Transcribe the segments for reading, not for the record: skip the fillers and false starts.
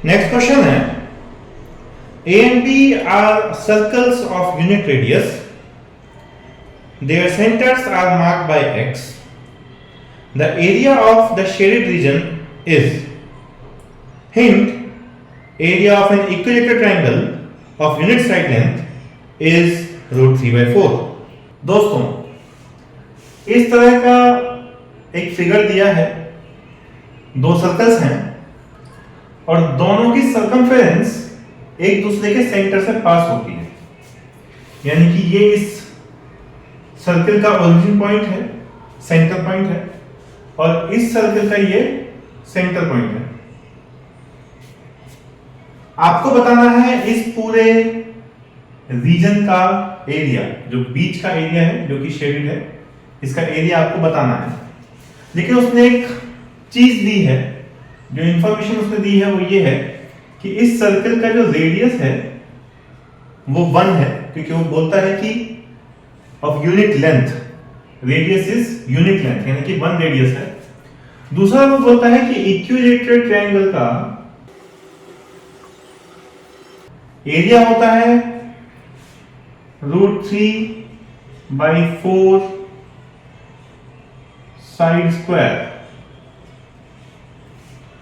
Next question है A and B are circles of unit radius. Their centers are marked by X. The area of the shaded region is hint area of an equilateral triangle of unit side length is √3/4. दोस्तों इस तरह का एक figure दिया है, दो circles हैं और दोनों की सर्कमफेरेंस एक दूसरे के सेंटर से पास होती है, यानी कि ये इस सर्कल का ओरिजिन पॉइंट है, सेंटर पॉइंट है, और इस सर्कल का ये सेंटर पॉइंट है। आपको बताना है इस पूरे रीजन का एरिया, जो बीच का एरिया है जो कि शेडेड है, इसका एरिया आपको बताना है। लेकिन उसने एक चीज दी है, जो इंफॉर्मेशन उसने दी है वो ये है कि इस सर्कल का जो रेडियस है वो 1 है, क्योंकि वो बोलता है कि of unit length, radius is unit length, यानी कि 1 रेडियस है। दूसरा वो बोलता है कि इक्विलैटरल ट्रायंगल का एरिया होता है √3/4 साइड स्क्वायर।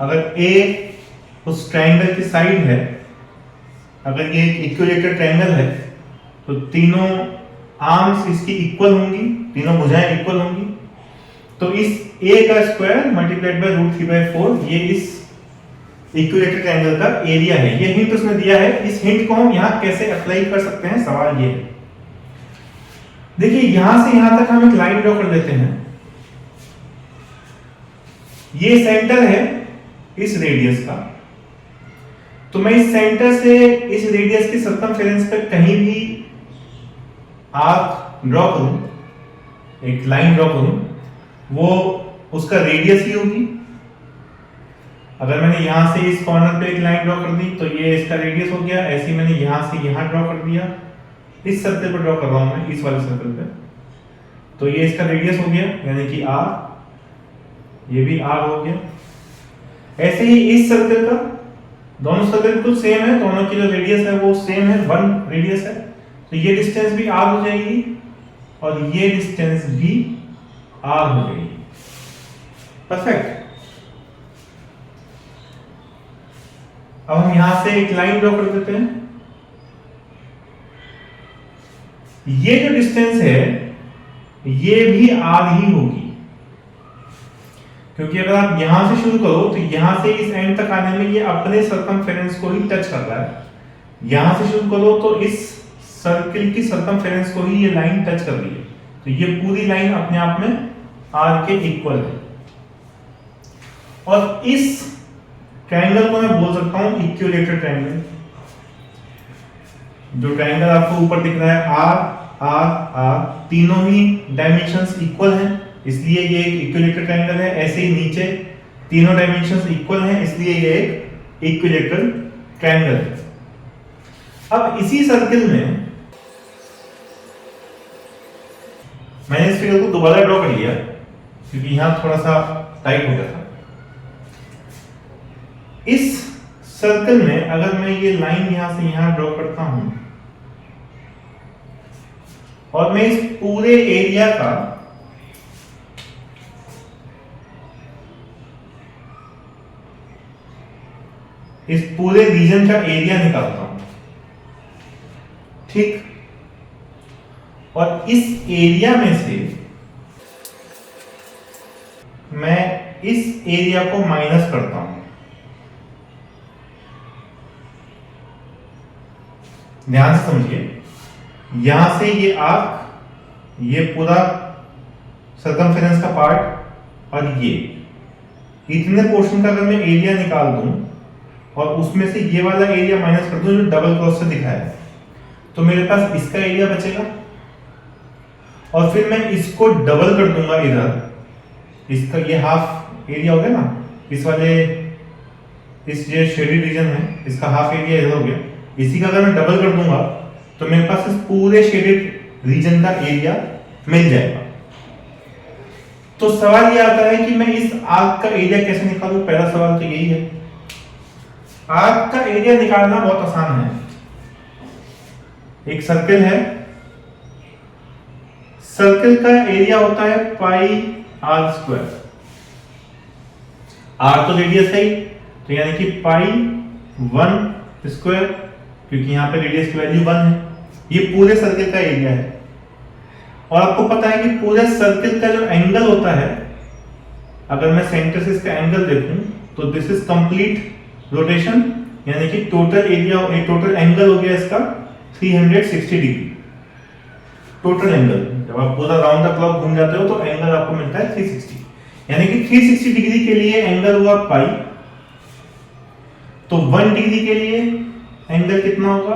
अगर A उस ट्रायंगल की साइड है, अगर ये एक इक्विलैटरल ट्रायंगल है तो तीनों आर्म्स इसकी इक्वल होंगी, तीनों भुजाएं इक्वल होंगी, तो इस A का स्क्वायर मल्टीप्लाइड बाय √3/4 ये इस इक्विलैटरल ट्रायंगल का एरिया है। ये हिंट उसने दिया है। इस हिंट को हम यहां कैसे अप्लाई कर सकते हैं, सवाल ये है। देखिए यहां से यहां तक हम एक लाइन ड्रॉ कर देते हैं। ये सेंटर है इस रेडियस का, तो मैं इस सेंटर से इस रेडियस की सर्कमफेरेंस पे कहीं भी आर्क ड्रॉ करूं, एक लाइन ड्रॉ करूं, वो उसका रेडियस ही होगी। अगर मैंने यहां से इस कॉर्नर पे एक लाइन ड्रॉ कर दी तो ये इसका रेडियस हो गया। ऐसे ही मैंने यहां से यहां ड्रॉ कर दिया, इस सर्कल पर ड्रॉ कर रहा हूं मैं, इस वाले सर्कल पे, तो ये इसका रेडियस हो गया, यानी कि r, ये भी r हो गया। ऐसे ही इस सर्कल का, दोनों सर्कल बिल्कुल सेम है, दोनों की जो रेडियस है वो सेम है, 1 रेडियस है, तो ये डिस्टेंस भी r हो जाएगी और ये डिस्टेंस भी r हो जाएगी। परफेक्ट। अब हम यहां से एक लाइन ड्रॉ कर देते हैं। ये जो डिस्टेंस है ये भी r ही होगी, क्योंकि अगर आप यहां से शुरू करो तो यहां से इस एंड तक आने में ये अपने सर्कमफेरेंस को ही टच कर रहा है। यहां से शुरू करो तो इस सर्कल की सर्कमफेरेंस को ही ये लाइन टच कर रही है, तो ये पूरी लाइन अपने आप में r के इक्वल है। और इस ट्रायंगल को मैं बोल सकता हूं इक्विलैटरल ट्रायंगल। जो ट्रायंगल आपको ऊपर दिख रहा है r r r, तीनों ही डायमेंशंस इक्वल हैं, इसलिए ये एक इक्विलैटरल ट्रायंगल है। ऐसे ही नीचे तीनों डायमेंशंस इक्वल हैं, इसलिए ये एक इक्विलैटरल ट्रायंगल है। अब इसी सर्कल में मैंने इस फिगर को दोबारा ड्रॉ कर लिया, क्योंकि यहां थोड़ा सा टाइट हो गया था। इस सर्कल में अगर मैं ये लाइन यहां से यहां ड्रॉ करता हूं और मैं इस पूरे एरिया का इस पूरे रीजन का एरिया निकालता हूं, ठीक, और इस एरिया में से मैं इस एरिया को माइनस करता हूं। ध्यान से समझिए, यहां से ये आर्क, ये पूरा सर्कमफेरेंस का पार्ट और ये इतने पोर्शन का अगर मैं एरिया निकाल दूं और उसमें से ये वाला एरिया माइनस कर दूं जो डबल क्रॉस से दिखाया है, तो मेरे पास इसका एरिया बचेगा। और फिर मैं इसको डबल कर दूंगा इधर, इसका ये हाफ एरिया हो गया ना, इस वाले इस जो शेडेड रीजन है इसका हाफ एरिया इधर हो गया। इसी का अगर मैं डबल कर दूंगा तो मेरे पास इस पूरे शेडेड रीजन का एरिया मिल जाएगा। तो सवाल ये आता है कि मैं इस आर्क का एरिया कैसे निकालूं। पहला सवाल तो यही है। आर्क का एरिया निकालना बहुत आसान है। एक सर्कल है, सर्कल का एरिया होता है पाई आर स्क्वायर। आर तो रेडियस है ही, तो यानी कि पाई 1 स्क्वायर, क्योंकि यहां पे रेडियस की वैल्यू 1 है। ये पूरे सर्कल का एरिया है। और आपको पता है कि पूरे सर्कल का जो एंगल होता है, अगर मैं सेंटर से इसका एंगल देखूं तो दिस इज कंप्लीट रोटेशन, यानी कि टोटल एरिया, टोटल एंगल हो गया इसका 360 डिग्री। टोटल एंगल जब आप पूरा राउंड द क्लॉक घूम जाते हो तो एंगल आपको मिलता है 360, यानी कि 360 डिग्री के लिए एंगल हुआ पाई। तो 1 डिग्री के लिए एंगल कितना होगा?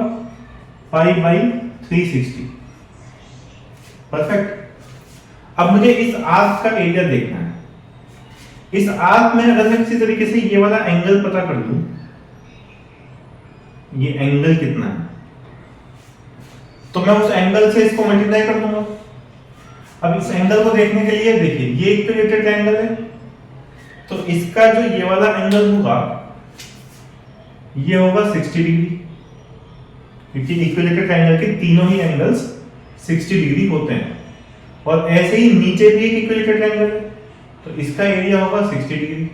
Pi by 360। परफेक्ट। अब मुझे इस आर्क का एरिया देखना है। इस आर्क में अगर मैं किसी तरीके से ये वाला एंगल पता कर लूं, ये एंगल कितना है, तो मैं उस एंगल से इसको मल्टीप्लाई कर दूंगा। अब इस एंगल को देखने के लिए देखिए, ये इक्विलेटरल ट्रायंगल है, तो इसका जो ये वाला एंगल होगा ये होगा 60 डिग्री, क्योंकि इक्विलेटरल ट्रायंगल के तीनों ही एंगल्स 60 डिग्री होते हैं। और ऐसे ही नीचे भी एक इक्विलेटरल ट्रायंगल है, तो इसका एरिया होगा 60 डिग्री,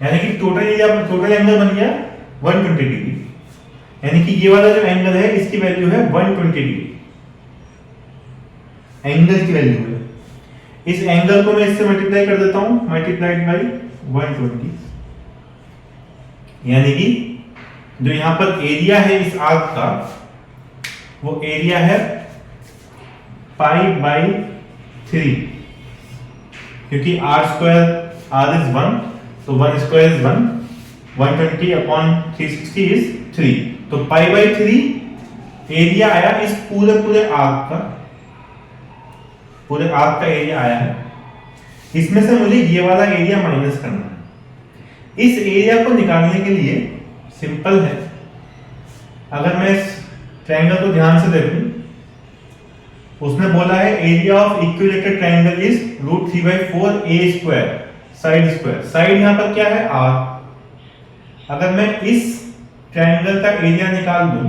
यानी कि टोटल एरिया, टोटल एंगल बन गया 120 डिग्री। यानी कि ये वाला जो एंगल है इसकी वैल्यू है 120 डिग्री, एंगल की वैल्यू है। इस एंगल को मैं इससे मल्टीप्लाई कर देता हूं, मल्टीप्लाइड बाई 120, यानी कि जो यहां पर एरिया है इस आर्क का, वो एरिया है पाई बाई 3, क्योंकि आर स्क्वायर, आर इज 1, तो 1 स्क्वायर इज 1, 120 अपॉन 360 इज 3, तो पाई बाई 3 एरिया आया इस पूरे आर्क का, पूरे आर्क का एरिया आया है। इसमें से मुझे ये वाला एरिया माइनस करना है। इस एरिया को निकालने के लिए सिंपल है, अगर मैं इस ट्रायंगल को ध्यान से देखूं, उसने बोला है area of equilateral triangle is √3/4 a square, side square. Side यहां पर क्या है? r। अगर मैं इस ट्रायंगल का एरिया निकाल दूं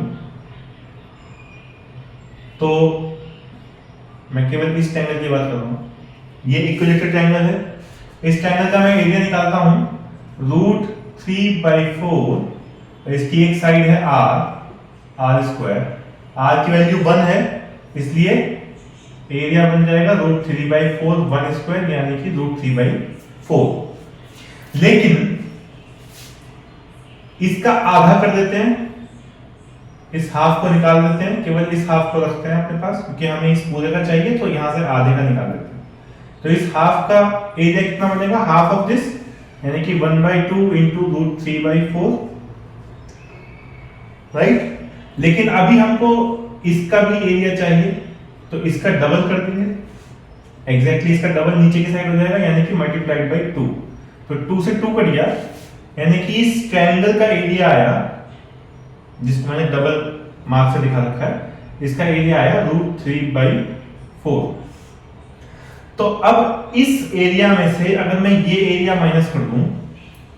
तो मैं केवल इस ट्रायंगल की बात कर रहा हूं, ये इक्विलेटरल ट्रायंगल है, इस ट्रायंगल का मैं एरिया निकालता हूं √3/4, इसकी एक साइड है r स्क्वायर, r की वैल्यू 1 है, इसलिए एरिया बन जाएगा √3/4 1 स्क्वायर, यानी कि √3/4। लेकिन इसका आधा कर देते हैं, इस हाफ को निकाल देते हैं, केवल इस हाफ को रखते हैं अपने पास, क्योंकि हमें इस पूरे का चाहिए, तो यहां से आधे का निकाल देते हैं। तो इस हाफ का एरिया कितना बनेगा? हाफ ऑफ दिस, यानी कि 1/2 इंटू √3/4, राइट। लेकिन अभी हमको इसका भी एरिया चाहिए, तो इसका डबल कर देंगे, एग्जैक्टली इसका डबल नीचे की साइड हो जाएगा, यानी कि मल्टीप्लाइड बाई 2। तो 2 से 2 कट गया, यानी कि इस ट्रायंगल का एरिया आया, जिसको मैंने डबल मार्क से दिखा रखा है, इसका एरिया आया √3/4। तो अब इस एरिया में से अगर मैं ये एरिया माइनस कर दूं,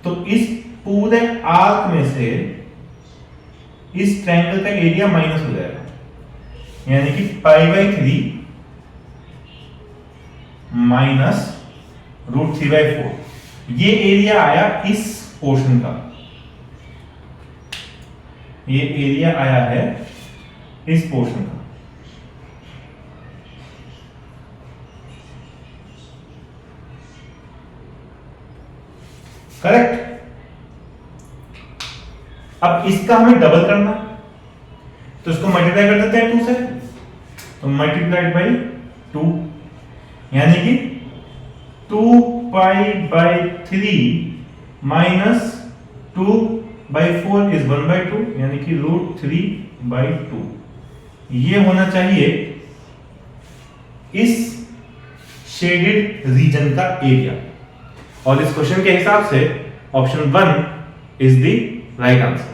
तो इस पूरे आर्क में से इस ट्रायंगल का एरिया माइनस हो जाएगा, यानी कि पाई/3 माइनस √3/4। ये एरिया आया इस पोर्शन का, ये एरिया आया है इस पोर्शन का। करेक्ट। अब इसका हमें डबल करना, तो इसको मल्टीप्लाई कर देते हैं 2 से, तो मल्टीप्लाइड बाई 2, यानी कि 2π/3 माइनस 2/4 इज 1/2, यानी कि √3/2। ये होना चाहिए इस शेडेड रीजन का एरिया, और इस क्वेश्चन के हिसाब से option 1 is the right answer.